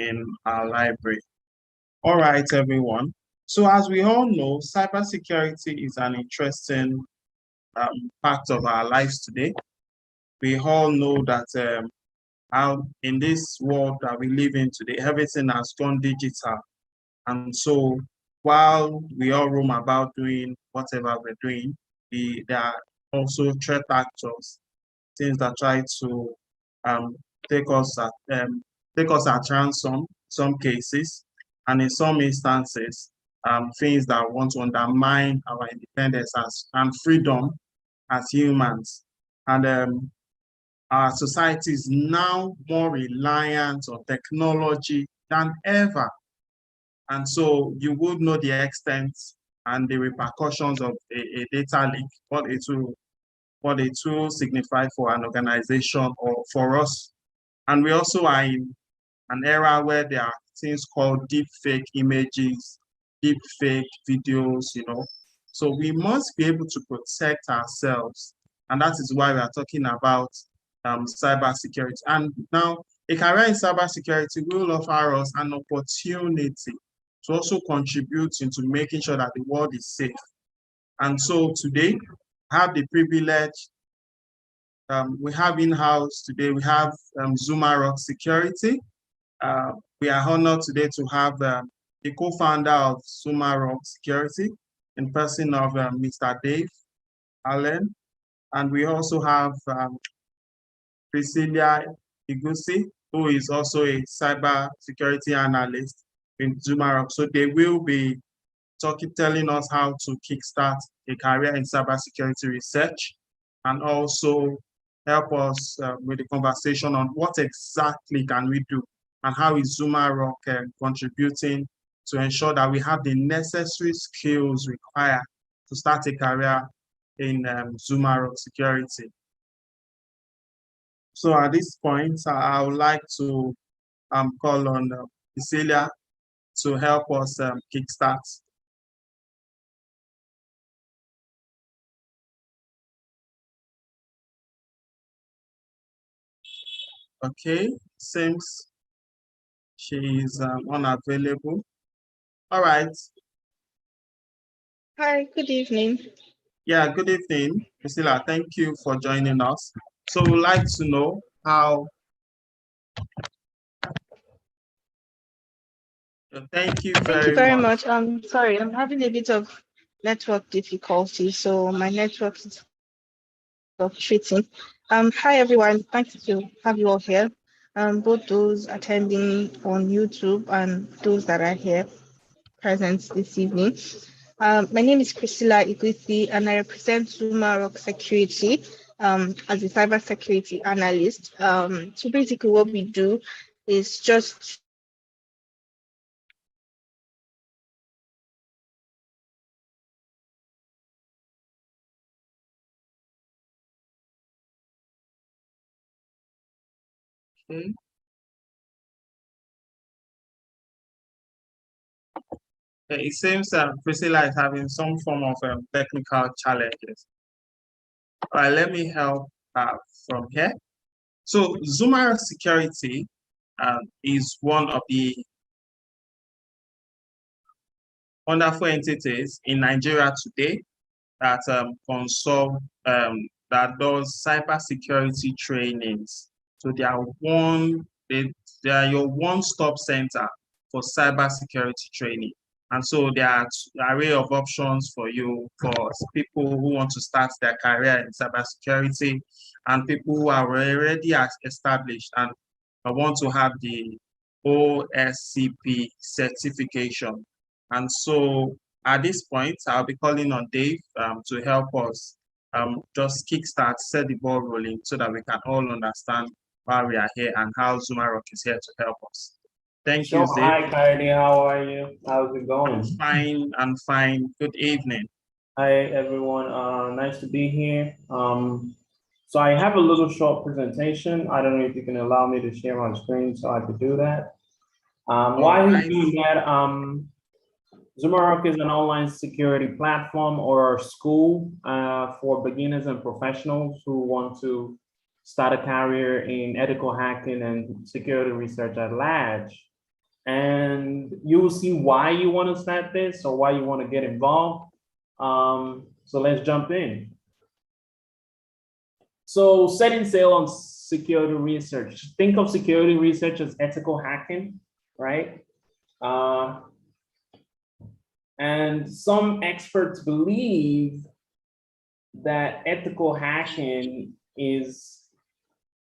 in our library. All right, everyone. So as we all know, cybersecurity is an interesting part of our lives today. We all know that how in this world that we live in today, everything has gone digital. And so while we all roam about doing whatever we're doing, there are also threat actors, things that try to um, take us at ransom, some cases, and in some instances, things that want to undermine our independence and freedom as humans. And our society is now more reliant on technology than ever. And so you would know the extent and the repercussions of a data leak, what it will signify for an organization or for us. And we also are in an era where there are things called deep fake images, deep fake videos, So we must be able to protect ourselves. And that is why we are talking about cybersecurity. And now a career in cybersecurity will offer us an opportunity to also contribute into making sure that the world is safe. And so today, I have the privilege, we have in-house today, we have Zumarok Security. We are honored today to have the co-founder of Zumarok Security in person of Mr. Dave Allen. And we also have Priscilla Igusi, who is also a cyber security analyst in Zumarok. So they will be telling us how to kickstart a career in cybersecurity research and also help us with the conversation on what exactly can we do and how is Zumarok contributing to ensure that we have the necessary skills required to start a career in Zumarok security. So at this point, I would like to call on Cecilia to help us kickstart. Okay, seems she is unavailable. All right. Hi, good evening. Yeah, good evening, Priscilla. Thank you for joining us. So we'd like to know how. Thank you very much. Sorry, I'm having a bit of network difficulty, so my network is fluctuating. Hi everyone, thanks to have you all here. Both those attending on YouTube and those that are here present this evening. My name is Priscilla Igusi, and I represent Zumarok Security as a cybersecurity analyst. So basically what we do is just Okay. It seems Priscilla is having some form of technical challenges. All right, let me help from here. So Zumarok Security is one of the wonderful entities in Nigeria today that consult that does cybersecurity trainings. So they are your one-stop center for cybersecurity training. And so there are an array of options for you, for people who want to start their career in cybersecurity and people who are already established and want to have the OSCP certification. And so at this point, I'll be calling on Dave to help us just kickstart, set the ball rolling so that we can all understand why we are here and how Zumarok is here to help us. Thank you, Dave. Hi, Kaidi. How are you? How's it going? Fine, I'm fine. Good evening. Hi, everyone. Nice to be here. So I have a little short presentation. I don't know if you can allow me to share my screen so I could do that. While he's doing that, Zumarok is an online security platform or school for beginners and professionals who want to start a career in ethical hacking and security research at large. And you will see why you want to start this or why you want to get involved. So let's jump in. So setting sail on security research. Think of security research as ethical hacking, right? And some experts believe that ethical hacking is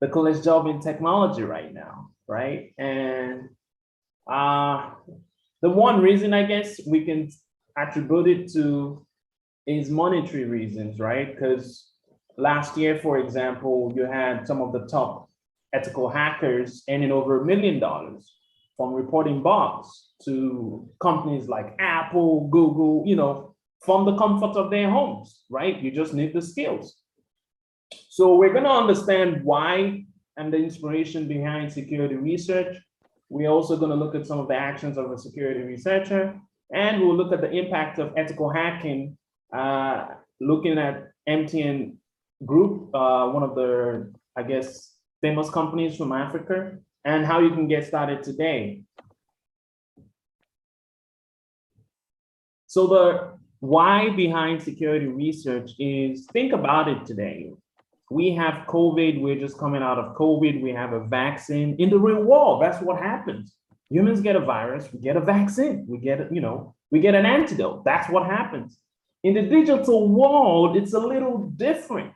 the coolest job in technology right now, right? And the one reason I guess we can attribute it to is monetary reasons, right? Because last year, for example, you had some of the top ethical hackers earning over $1 million from reporting bugs to companies like Apple, Google, you know, from the comfort of their homes, right? You just need the skills. So we're going to understand why and the inspiration behind security research. We're also going to look at some of the actions of a security researcher, and we'll look at the impact of ethical hacking, looking at MTN Group, one of the, I guess, famous companies from Africa, and how you can get started today. So the why behind security research is, think about it today. We have COVID, we're just coming out of COVID, we have a vaccine. In the real world, that's what happens. Humans get a virus, we get a vaccine, we get, you know, we get an antidote. That's what happens. In the digital world, it's a little different,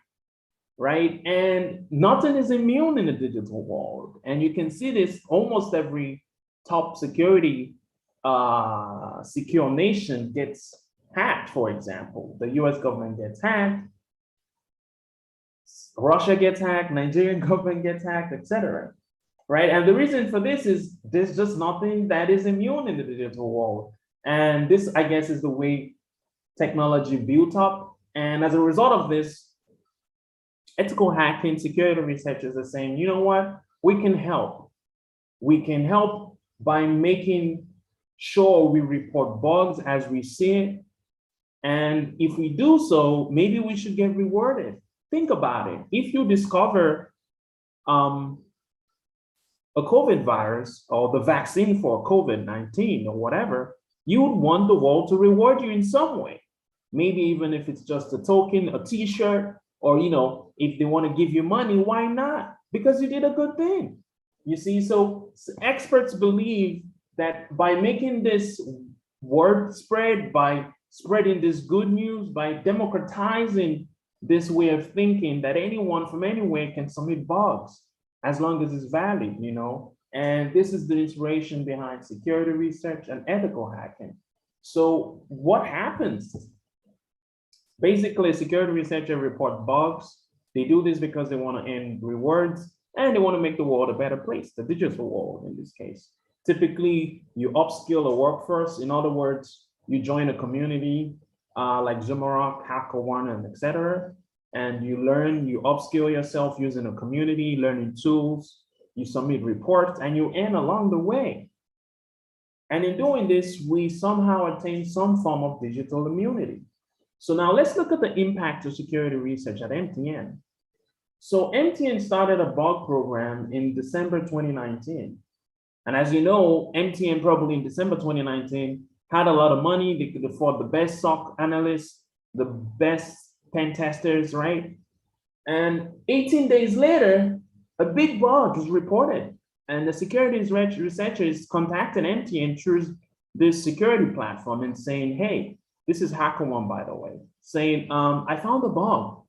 right? And nothing is immune in the digital world. And you can see this almost every top security secure nation gets hacked, for example. The US government gets hacked, Russia gets hacked, Nigerian government gets hacked, etc. Right? And the reason for this is there's just nothing that is immune in the digital world. And this, I guess, is the way technology built up. And as a result of this, ethical hacking security researchers are saying, you know what, we can help. We can help by making sure we report bugs as we see it. And if we do so, maybe we should get rewarded. Think about it. If you discover a COVID virus or the vaccine for COVID-19 or whatever, you would want the world to reward you in some way. Maybe even if it's just a token, a t-shirt, or, you know, if they want to give you money, why not? Because you did a good thing. You see, so experts believe that by making this word spread, by spreading this good news, by democratizing this way of thinking, that anyone from anywhere can submit bugs as long as it's valid, you know? And this is the inspiration behind security research and ethical hacking. So what happens? Basically, security researchers report bugs. They do this because they want to earn rewards and they want to make the world a better place, the digital world in this case. Typically, you upskill a workforce. In other words, you join a community like Zoomarock, HackerOne, and etc. And you learn, you upskill yourself using a community, learning tools, you submit reports, and you earn along the way. And in doing this, we somehow attain some form of digital immunity. So now let's look at the impact of security research at MTN. So MTN started a bug program in December 2019. And as you know, MTN probably in December 2019 had a lot of money. They could afford the best SOC analysts, the best pen testers, right? And 18 days later, a big bug is reported. And the security researchers contacted MTN through this security platform and saying, hey, this is HackerOne, by the way, saying, I found a bug.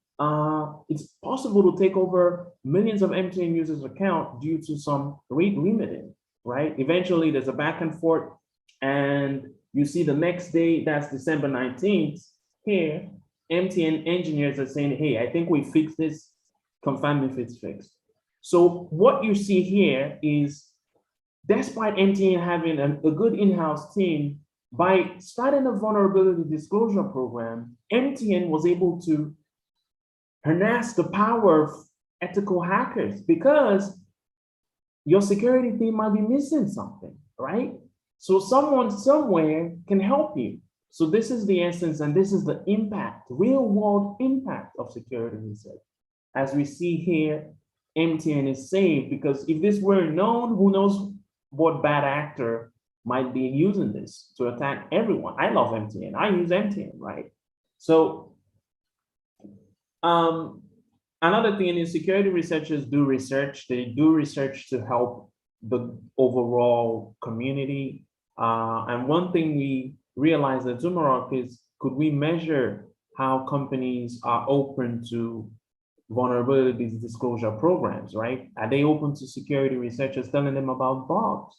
It's possible to take over millions of MTN users' account due to some rate limiting, right? Eventually, there's a back and forth, and you see the next day, that's December 19th, here, MTN engineers are saying, hey, I think we fixed this, confirm if it's fixed. So what you see here is, despite MTN having a good in-house team, by starting a vulnerability disclosure program, MTN was able to harness the power of ethical hackers because your security team might be missing something, right? So someone somewhere can help you. So this is the essence, and this is the impact, real world impact of security research. As we see here, MTN is saved because if this were known, who knows what bad actor might be using this to attack everyone. I love MTN. I use MTN, right? So another thing is security researchers do research. They do research to help the overall community. And one thing we realized at Zumarok is, could we measure how companies are open to vulnerabilities disclosure programs, right? Are they open to security researchers telling them about bugs?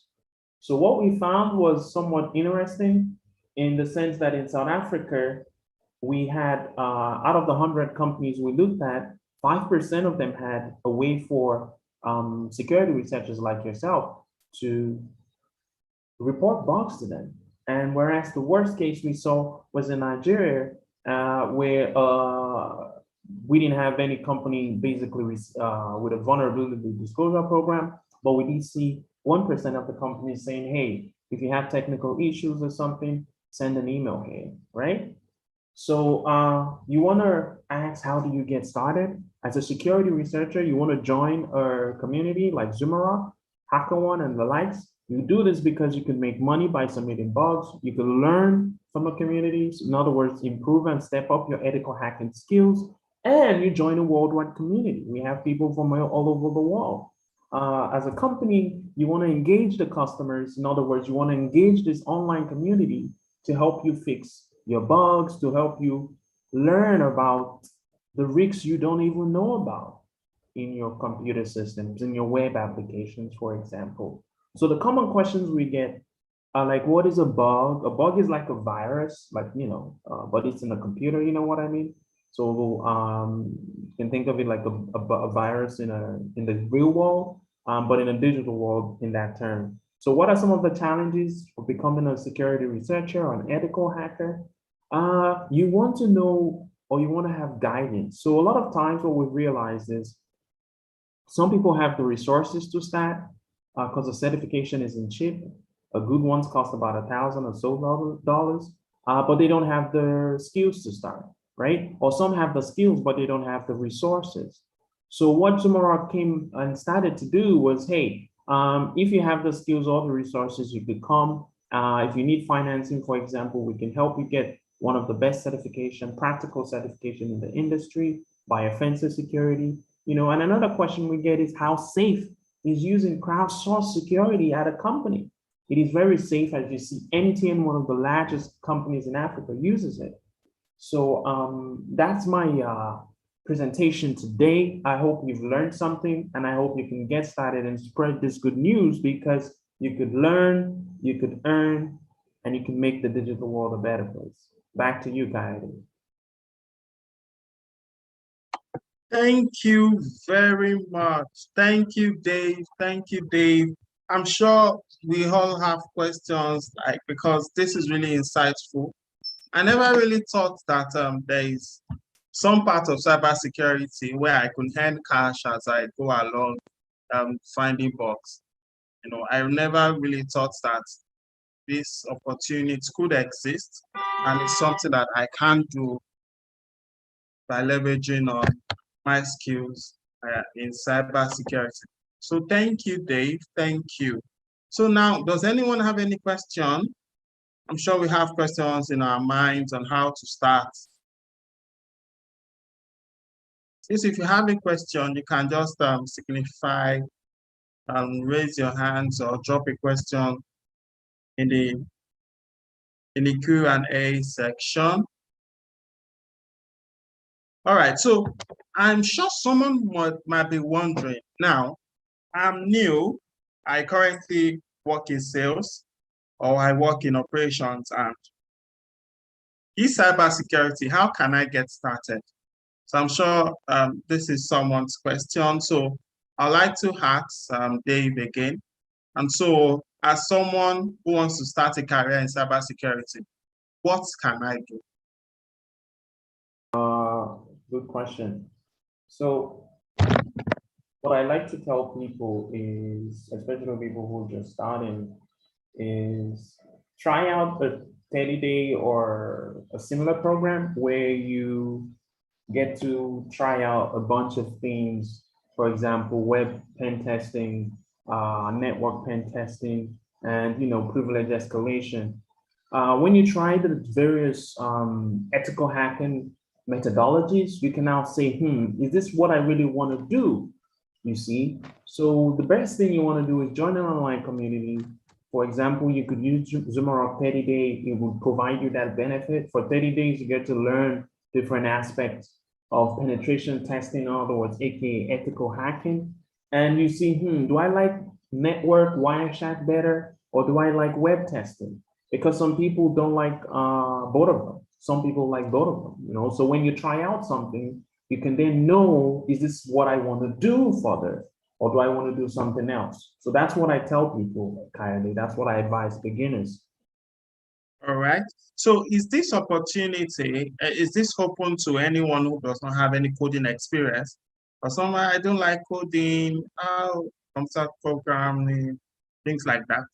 So what we found was somewhat interesting in the sense that in South Africa, we had, out of the 100 companies we looked at, 5% of them had a way for security researchers like yourself to report bugs to them. And whereas the worst case we saw was in Nigeria, where we didn't have any company basically with a vulnerability disclosure program, but we did see 1% of the companies saying, hey, if you have technical issues or something, send an email here, right? So you want to ask, how do you get started? As a security researcher, you want to join a community like Zumarok, HackerOne, and the likes. You do this because you can make money by submitting bugs. You can learn from the communities. In other words, improve and step up your ethical hacking skills. And you join a worldwide community. We have people from all over the world. As a company, you want to engage the customers. In other words, you want to engage this online community to help you fix your bugs, to help you learn about the risks you don't even know about in your computer systems, in your web applications, for example. So the common questions we get are like, what is a bug? A bug is like a virus, like, but it's in a computer, you know what I mean? So you can think of it like a virus in the real world, but in a digital world in that term. So what are some of the challenges for becoming a security researcher or an ethical hacker? You want to know, or you want to have guidance. So a lot of times what we've realized is some people have the resources to start because the certification isn't cheap. A good ones cost about $1,000 or so dollars, but they don't have the skills to start, right? Or some have the skills, but they don't have the resources. So what Zumarok came and started to do was, hey, if you have the skills or the resources, you could come. If you need financing, for example, we can help you get one of the best certification, practical certification in the industry by offensive security. And another question we get is, how safe is using crowdsourced security at a company? It is very safe. As you see, MTN, one of the largest companies in Africa, uses it. So that's my presentation today. I hope you've learned something, and I hope you can get started and spread this good news, because you could learn, you could earn, and you can make the digital world a better place. Back to you, Coyote. Thank you very much. Thank you, Dave. Thank you, Dave. I'm sure we all have questions, because this is really insightful. I never really thought that there is some part of cybersecurity where I could earn cash as I go along finding bugs. I never really thought that this opportunity could exist, and it's something that I can do by leveraging on my skills in cybersecurity. So thank you, Dave. Thank you. So now, does anyone have any question? I'm sure we have questions in our minds on how to start. If you have a question, you can just signify, raise your hands, or drop a question in the Q&A section. All right, so I'm sure someone might be wondering, now, I'm new. I currently work in sales, or I work in operations, and in cybersecurity, how can I get started? So I'm sure this is someone's question. So I'd like to ask Dave again. And so as someone who wants to start a career in cybersecurity, what can I do? Good question. So what I like to tell people is, especially people who are just starting, is try out a 30-day or a similar program where you get to try out a bunch of things. For example, web pen testing, network pen testing, and privilege escalation. When you try the various ethical hacking methodologies, you can now say, is this what I really want to do? You see? So the best thing you want to do is join an online community. For example, you could use Zoomerok 30 Day. It will provide you that benefit. For 30 days, you get to learn different aspects of penetration testing, in other words, aka ethical hacking. And you see, do I like network Wireshark better, or do I like web testing? Because some people don't like both of them. Some people like both of them, So when you try out something, you can then know, is this what I want to do further? Or do I want to do something else? So that's what I tell people, Kylie. That's what I advise beginners. All right. So is this opportunity, is this open to anyone who does not have any coding experience? For someone, I don't like coding, computer programming, things like that.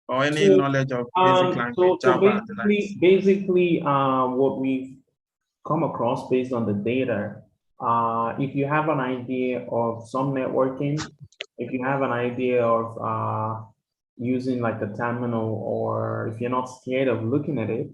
Or any So, knowledge of basic language, so Java and the likes. basically, what we've come across based on the data, if you have an idea of some networking, if you have an idea of using like a terminal, or if you're not scared of looking at it,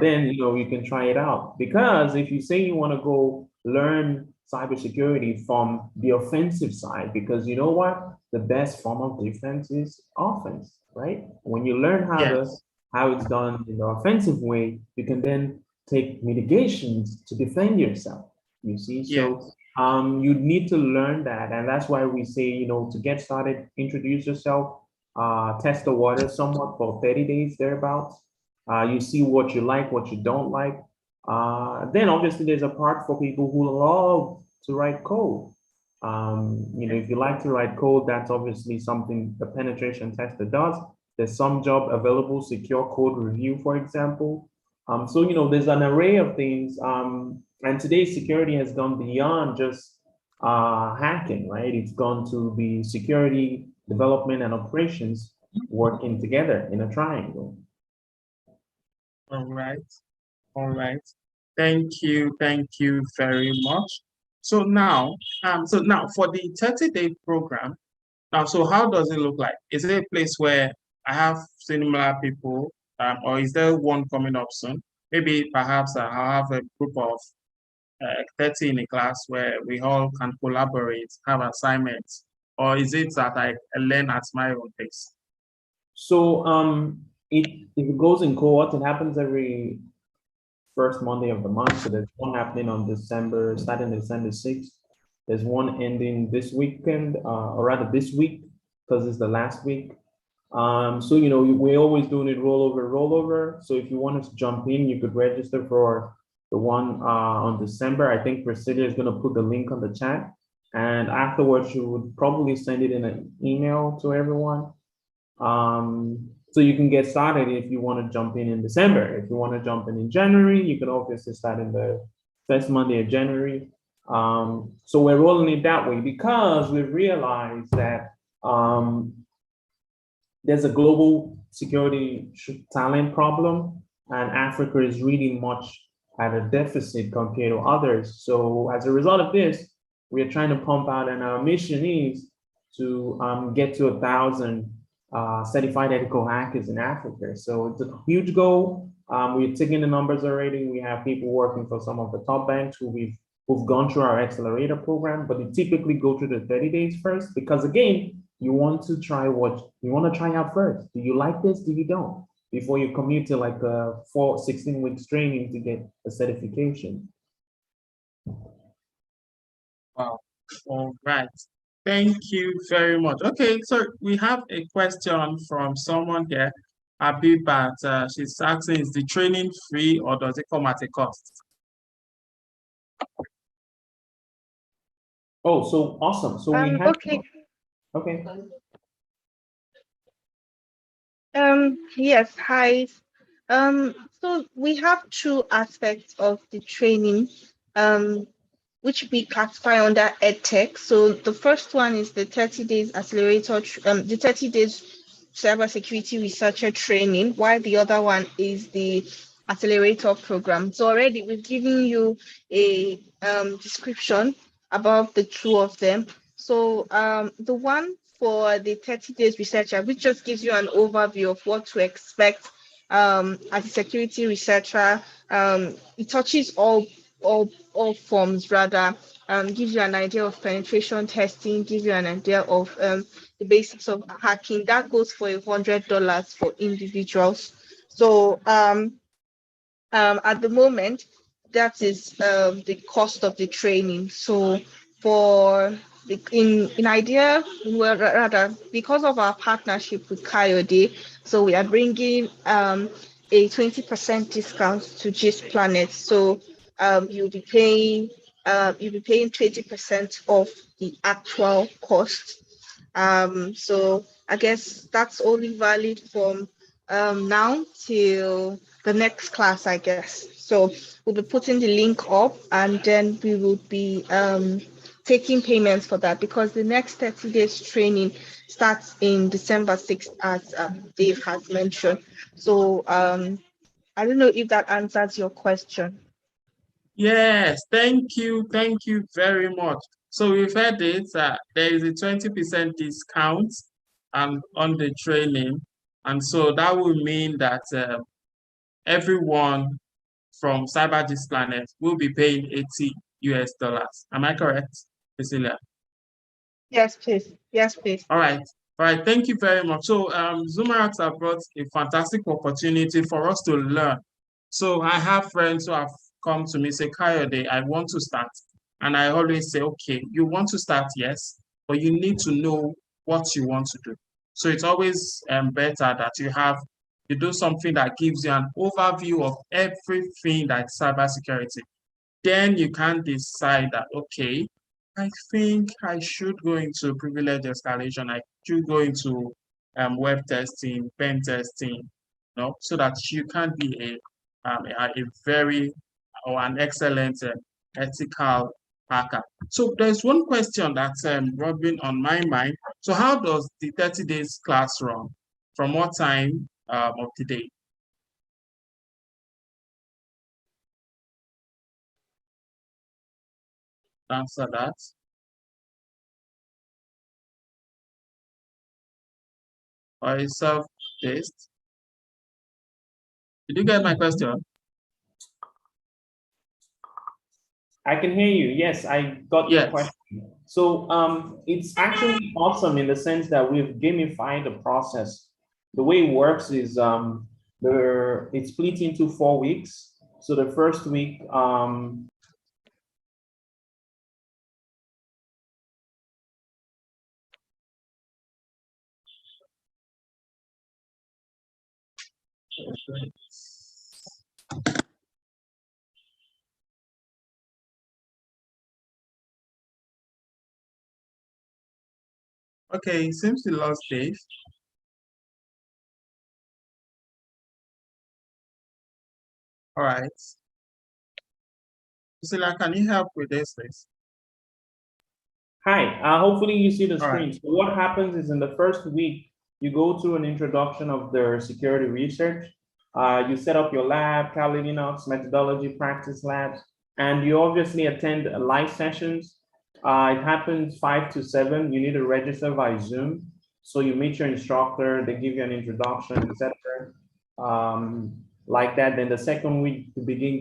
then you can try it out. Because if you say you want to go learn cybersecurity from the offensive side, because you know what, the best form of defense is offense, right? When you learn Yes. how it's done in the offensive way, you can then take mitigations to defend yourself. You see, so Yes. you need to learn that, and that's why we say, to get started, introduce yourself, test the water somewhat for 30 days thereabouts. You see what you like, what you don't like. Then obviously there's a part for people who love to write code. If you like to write code, that's obviously something the penetration tester does. There's some job available, secure code review, for example. So, there's an array of things. And today's security has gone beyond just hacking, right? It's gone to be security, development, and operations working together in a triangle. All right. All right. Thank you. Thank you very much. So now for the 30-day program, now, so how does it look like? Is it a place where I have similar people, or is there one coming up soon? Maybe perhaps I'll have a group of 30 in a class where we all can collaborate, have assignments, or is it that I learn at my own pace? So if it goes in cohorts, it happens every first Monday of the month. So there's one happening on starting December 6th. There's one ending this weekend, or rather this week, because it's the last week. So we're always doing it rollover. So if you want to jump in, you could register for the one on December. I think Priscilla is going to put the link on the chat, and afterwards you would probably send it in an email to everyone. So you can get started if you want to jump in December. If you want to jump in January, you can obviously start in the first Monday of January. So we're rolling it that way because we've realized that there's a global security talent problem, and Africa is really much at a deficit compared to others. So as a result of this, we are trying to pump out, and our mission is to get to 1,000 certified ethical hackers in Africa. So it's a huge goal. We're taking the numbers already. We have people working for some of the top banks who've gone through our accelerator program, but they typically go through the 30 days first, because again, you want to try out first. Do you like this? Do you don't? Before you commit to like a 16 weeks training to get a certification. Wow. All right. Thank you very much. Okay, so we have a question from someone here, Abibat. She's asking, is the training free or does it come at a cost? Oh, so awesome. So we have, Okay. okay. Yes, hi. So we have two aspects of the training, which we classify under EdTech. So the first one is the 30 days accelerator, the 30 days cybersecurity researcher training, while the other one is the accelerator program. So already we've given you a description about the two of them. So the one for the 30 days researcher, which just gives you an overview of what to expect as a security researcher. It touches all forms rather, gives you an idea of penetration testing, gives you an idea of the basics of hacking. That goes for $100 for individuals. So at the moment, that is the cost of the training. So for in idea, well, rather because of our partnership with Coyote, so we are bringing a 20% discount to Gist Planet. So you'll be paying 20% of the actual cost. So I guess that's only valid from now till the next class, I guess. So we'll be putting the link up, and then we will be taking payments for that, because the next 30 days training starts in December 6th, as Dave has mentioned. So I don't know if that answers your question. Yes, thank you very much. So we've heard it, there is a 20% discount on the training, and so that will mean that everyone from Cyber This Planet will be paying $80. Am I correct, Priscilla? Yes, please. Yes, please. All right. All right. Thank you very much. So Zumarax have brought a fantastic opportunity for us to learn. So I have friends who have come to me say, Kayode, I want to start. And I always say, okay, you want to start, yes, but you need to know what you want to do. So it's always better that you do something that gives you an overview of everything that's cybersecurity. Then you can decide that, okay, I think I should go into privilege escalation. I should go into web testing, pen testing, so that you can be a very or an excellent ethical hacker. So there's one question that's rubbing on my mind. So how does the 30 days class run? From what time of the day? Answer that. Or is self-paced? Did you get my question? I can hear you. Yes, I got your question. So it's actually awesome in the sense that we've gamified the process. The way it works is it's split into 4 weeks. So the first week, Okay, it seems you lost Dave. All right. Priscilla, can you help with this, please? Hi, hopefully you see the screen. Right. So what happens is in the first week, you go through an introduction of their security research. You set up your lab, Kali Linux, methodology practice labs, and you obviously attend live sessions. It happens 5 to 7. You need to register via Zoom. So you meet your instructor, they give you an introduction, etc. Like that. Then the second week, you begin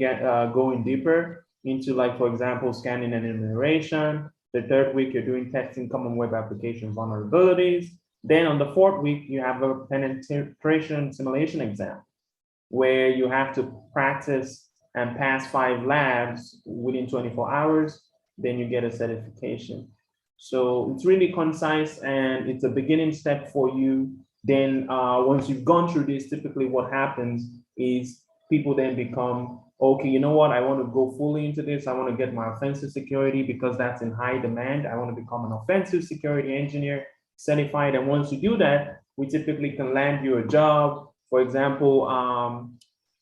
going deeper into, like, for example, scanning and enumeration. The third week, you're doing testing common web application vulnerabilities. Then on the fourth week, you have a penetration simulation exam where you have to practice and pass 5 labs within 24 hours. Then you get a certification. So it's really concise and it's a beginning step for you. Then once you've gone through this, typically what happens is people then become, okay, you know what? I want to go fully into this. I want to get my offensive security because that's in high demand. I want to become an offensive security engineer certified. And once you do that, we typically can land you a job. For example,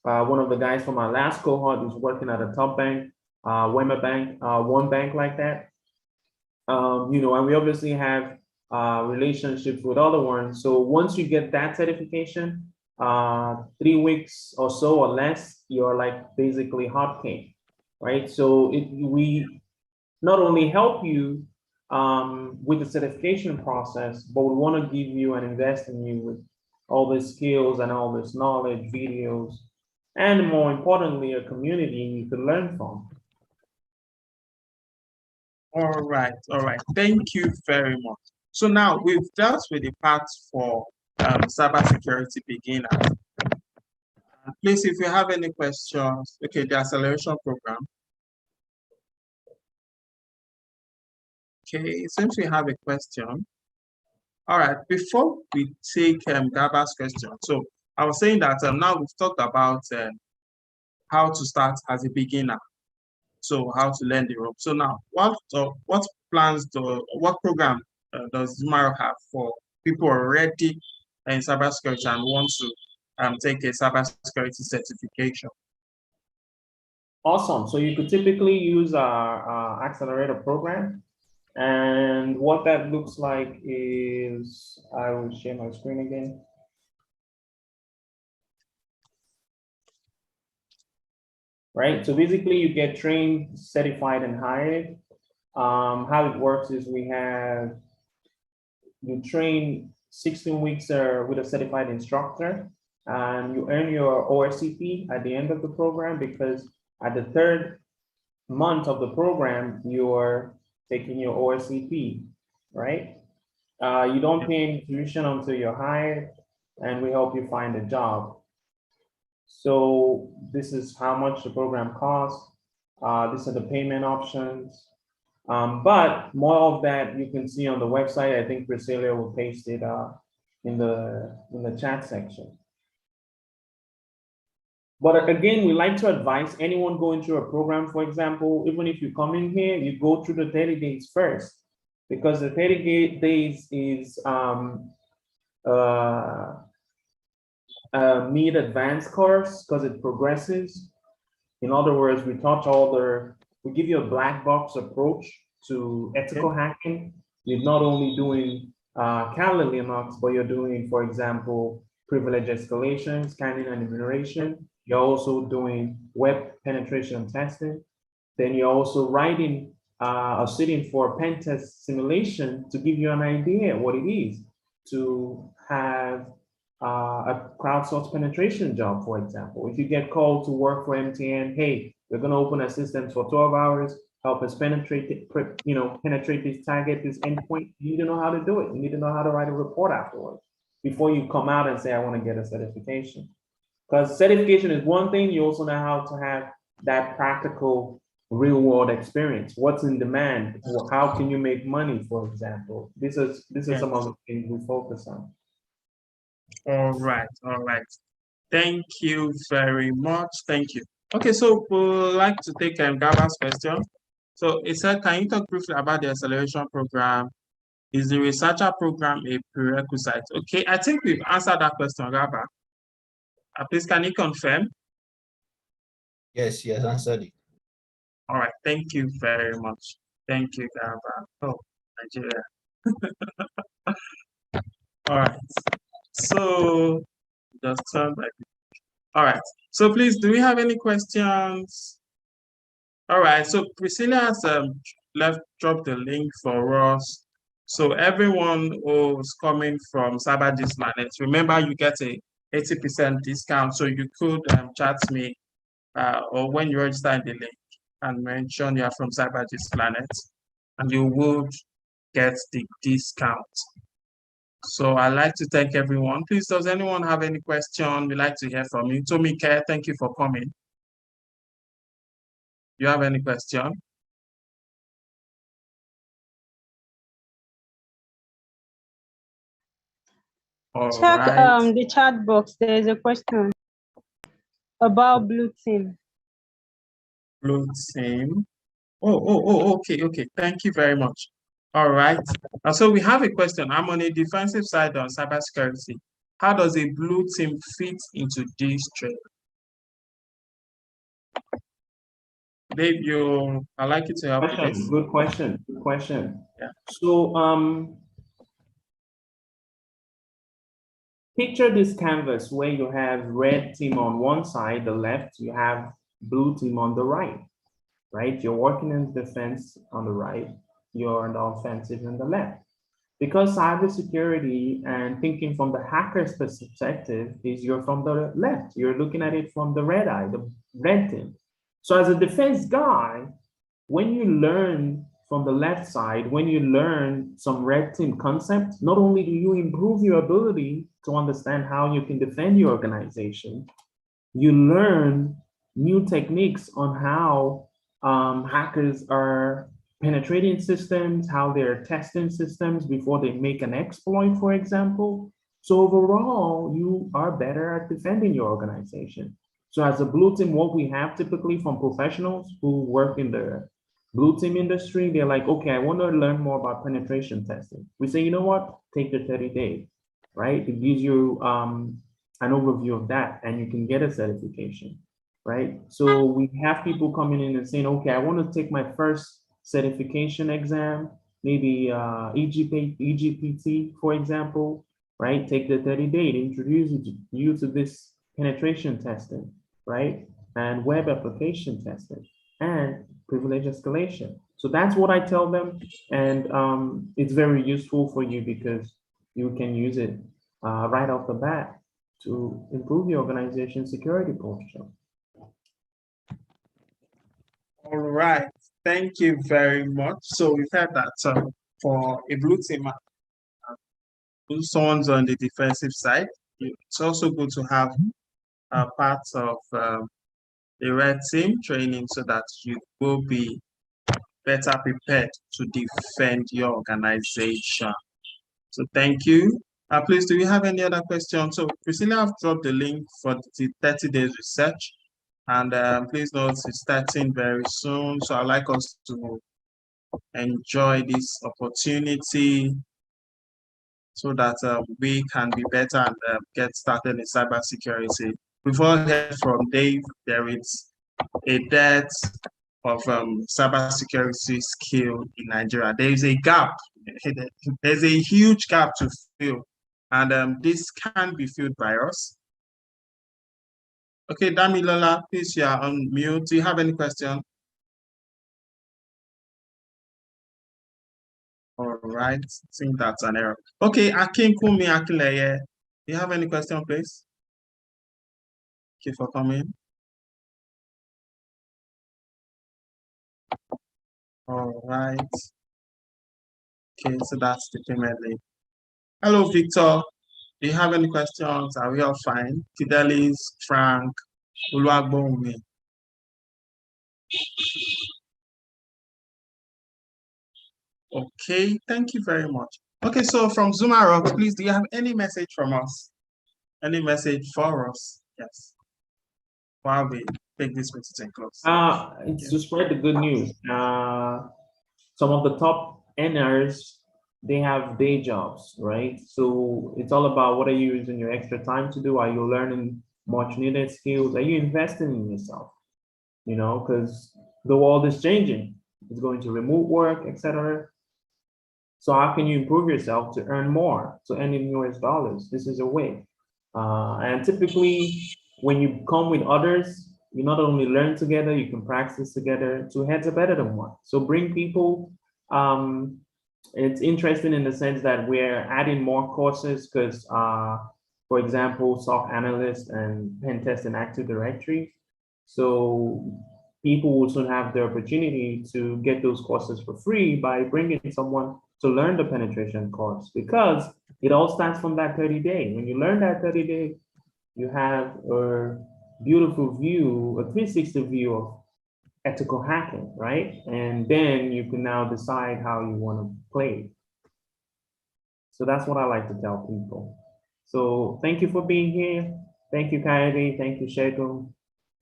one of the guys from our last cohort is working at a top bank, Wema Bank, one bank like that. And we obviously have relationships with other ones. So once you get that certification, 3 weeks or so or less, you're like basically hot cake, right? So we not only help you with the certification process, but we want to give you and invest in you with all these skills and all this knowledge, videos, and more importantly, a community you could learn from. All right. Thank you very much. So now we've dealt with the part for cybersecurity beginners. Please, if you have any questions, okay, the acceleration program. Okay, it seems we have a question. All right, before we take Gaba's question, so I was saying that now we've talked about how to start as a beginner. So how to learn the rope. So now, what plans what program does Zumaro have for people already in cybersecurity and want to take a cybersecurity certification? Awesome. So you could typically use our accelerator program. And what that looks like is, I will share my screen again. Right, so basically you get trained, certified, and hired. How it works is you train 16 weeks with a certified instructor, and you earn your ORCP at the end of the program, because at the third month of the program, you're taking your ORCP, right? You don't pay any tuition until you're hired, and we help you find a job. So this is how much the program costs. These are the payment options. But more of that you can see on the website. I think Priscilla will paste it in the chat section. But again, we like to advise anyone going through a program, for example, even if you come in here, you go through the 30 days first, because the 30 days is mid advanced course, because it progresses. In other words, we give you a black box approach to ethical hacking. You're not only doing Kali Linux, but you're doing, for example, privilege escalation, scanning and enumeration. You're also doing web penetration testing. Then you're also writing or sitting for a pen test simulation to give you an idea what it is to have a crowdsourced penetration job, for example. If you get called to work for MTN, hey, we're going to open a system for 12 hours, help us penetrate this target, this endpoint. You need to know how to do it. You need to know how to write a report afterwards before you come out and say, I want to get a certification. Because certification is one thing, you also know how to have that practical real world experience. What's in demand? How can you make money, for example? These are some of the things we focus on. All right. Thank you very much. Thank you. Okay, so we'd like to take Gaba's question. So it said, can you talk briefly about the acceleration program? Is the researcher program a prerequisite? Okay, I think we've answered that question, Gaba. Please, can you confirm? Yes, answered it. All right, thank you very much. Thank you, Gaba. Oh, Nigeria. All right. So just turn back. All right. So please, do we have any questions? All right. So Priscilla has dropped the link for us. So everyone who's coming from CyberGist Planet, remember you get a 80% discount. So you could chat me or when you register in the link and mention you are from CyberGist Planet, and you would get the discount. So I'd like to thank everyone. Please, does anyone have any question? We'd like to hear from you. Tomike, thank you for coming. You have any question? Check the chat box. There is a question about Blue Team. Blue Team. Okay. Thank you very much. All right. So we have a question. I'm on a defensive side on cybersecurity. How does a Blue Team fit into this trade? Dave, I'd like you to help with this. Good question. Yeah. So picture this canvas where you have red team on one side, the left, you have blue team on the right, right? You're working in defense on the right. you're on the offensive on the left. Because cybersecurity and thinking from the hacker's perspective is you're from the left. You're looking at it from the red eye, the red team. So as a defense guy, when you learn from the left side, when you learn some red team concepts, not only do you improve your ability to understand how you can defend your organization, you learn new techniques on how hackers are penetrating systems, how they're testing systems before they make an exploit, for example. So overall, you are better at defending your organization. So as a blue team, what we have typically from professionals who work in the blue team industry, they're like, okay, I want to learn more about penetration testing. We say, you know what, take the 30 days, right? It gives you an overview of that and you can get a certification, right? So we have people coming in and saying, okay, I want to take my first certification exam, maybe EGPT, for example, right? Take the 30-day, introduce you to this penetration testing, right? And web application testing and privilege escalation. So that's what I tell them. And it's very useful for you because you can use it right off the bat to improve your organization's security posture. All right, thank you very much. So we've heard that for a blue team, someone's on the defensive side, it's also good to have parts of the red team training so that you will be better prepared to defend your organization. So thank you. Please, do you have any other questions? So Priscilla, I've dropped the link for the 30 days research. And please note it's starting very soon. So I'd like us to enjoy this opportunity so that we can be better and get started in cybersecurity. Before we hear from Dave, there is a dearth of cybersecurity skill in Nigeria. There is a gap. There's a huge gap to fill. And this can be filled by us. Okay, Damilola, please, you are on mute. Do you have any question? All right, I think that's an error. Okay, Akinkumi Akinleye, do you have any question, please? Thank you for coming. All right. Okay, so that's the payment link. Hello, Victor. Do you have any questions? Are we all fine? Fidelis, Frank, Uluagbonmi. Okay, thank you very much. Okay, so from Zumarok, please, do you have any message from us? Any message for us? Yes. While we take this meeting close. It's to spread the good news. Some of the top earners, they have day jobs, right? So it's all about what are you using your extra time to do? Are you learning much needed skills? Are you investing in yourself? You know, because the world is changing. It's going to remote work, etc. So how can you improve yourself to earn more, to earn in US dollars? This is a way. And typically, when you come with others, you not only learn together, you can practice together. Two heads are better than one. So bring people. It's interesting in the sense that we're adding more courses because, for example, SOC analyst and pen test and Active Directory. So people will soon have the opportunity to get those courses for free by bringing someone to learn the penetration course, because it all starts from that 30-day. When you learn that 30-day, you have a beautiful view, a 360 view of ethical hacking, right? And then you can now decide how you want to play. So that's what I like to tell people. So thank you for being here. Thank you, Coyote. Thank you, Shegun,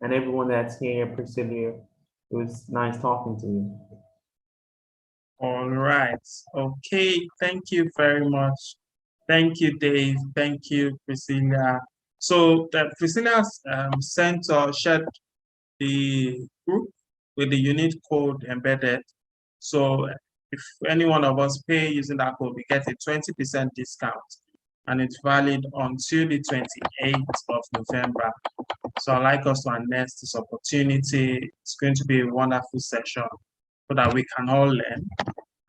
and everyone that's here, Priscilla. It was nice talking to you. All right. Okay. Thank you very much. Thank you, Dave. Thank you, Priscilla. So Priscilla sent or shared the group with the unique code embedded. So if any one of us pay using that code, we get a 20% discount, and it's valid until the 28th of November. So I'd like us to harness this opportunity. It's going to be a wonderful session so that we can all learn.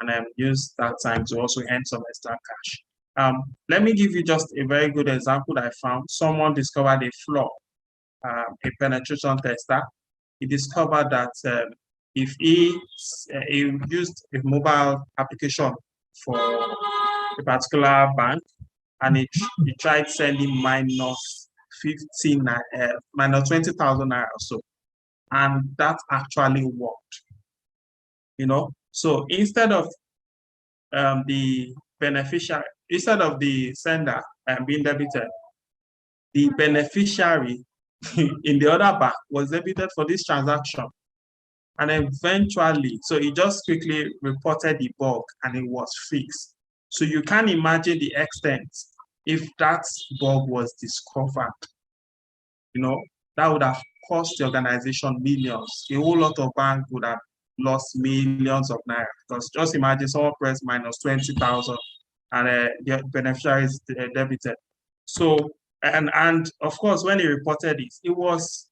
and use that time to also earn some extra cash. Let me give you just a very good example that I found. Someone discovered a flaw, a penetration tester. He discovered that if he used a mobile application for a particular bank, and he tried sending minus 20,000 naira or so, and that actually worked. So instead of the beneficiary, instead of the sender being debited, the beneficiary in the other bank was debited for this transaction. And eventually, so he just quickly reported the bug and it was fixed. So you can imagine the extent if that bug was discovered. That would have cost the organization millions. A whole lot of banks would have lost millions of naira. Because just imagine someone pressed minus 20,000 and the beneficiary is debited. So, and of course, when he reported it, he was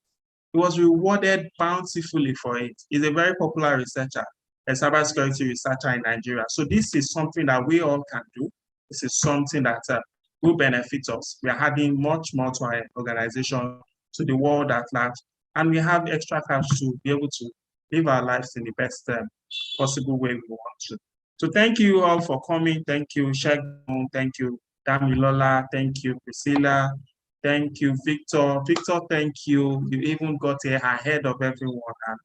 rewarded bountifully for it. He's a very popular researcher, a cybersecurity researcher in Nigeria. So this is something that we all can do. This is something that will benefit us. We are adding much more to our organization, to the world at large, and we have extra cash to be able to live our lives in the best possible way we want to. So thank you all for coming. Thank you, Shegun. Thank you, Damilola. Thank you, Priscilla. Thank you, Victor. Victor, thank you. You even got here ahead of everyone. I'm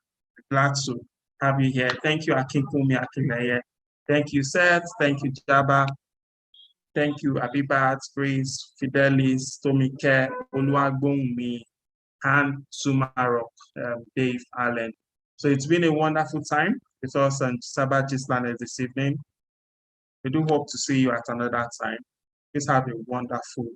glad to have you here. Thank you, Akinkumi Akinleye. Thank you, Seth. Thank you, Jaba. Thank you, Abibat, Grace, Fidelis, Tomike, Oluwagbonmi, and Sumarok, Dave Allen. So it's been a wonderful time with us on Cyber Gisland this evening. We do hope to see you at another time. Please have a wonderful